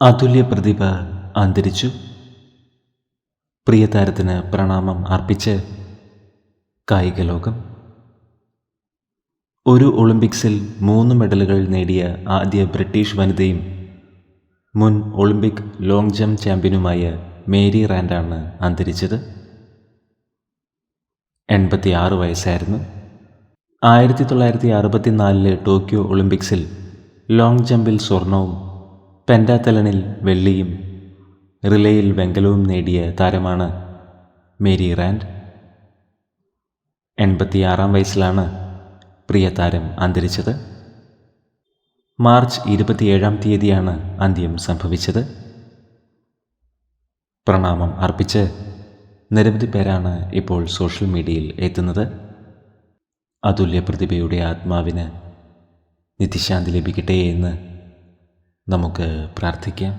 അതുല്യ പ്രതിഭ അന്തരിച്ചു. പ്രിയ താരത്തിന് പ്രണാമം അർപ്പിച്ച് കായിക ലോകം. ഒരു ഒളിമ്പിക്സിൽ 3 മെഡലുകൾ നേടിയ ആദ്യ ബ്രിട്ടീഷ് വനിതയും മുൻ ഒളിമ്പിക് ലോങ് ജംപ് ചാമ്പ്യനുമായ മേരി റാൻഡാണ് അന്തരിച്ചത്. 86 വയസ്സായിരുന്നു. 1964 ടോക്കിയോ ഒളിമ്പിക്സിൽ ലോങ് ജമ്പിൽ സ്വർണവും പെൻറ്റാത്തലണിൽ വെള്ളിയും റിലേയിൽ വെങ്കലവും നേടിയ താരമാണ് മേരി റാൻഡ്. 86 വയസ്സിലാണ് പ്രിയ താരം അന്തരിച്ചത്. മാർച്ച് 27 അന്ത്യം സംഭവിച്ചത്. പ്രണാമം അർപ്പിച്ച് നിരവധി പേരാണ് ഇപ്പോൾ സോഷ്യൽ മീഡിയയിൽ എത്തുന്നത്. അതുല്യ പ്രതിഭയുടെ ആത്മാവിന് നിത്യശാന്തി ലഭിക്കട്ടെ എന്ന് നമുക്ക് പ്രാർത്ഥിക്കാം.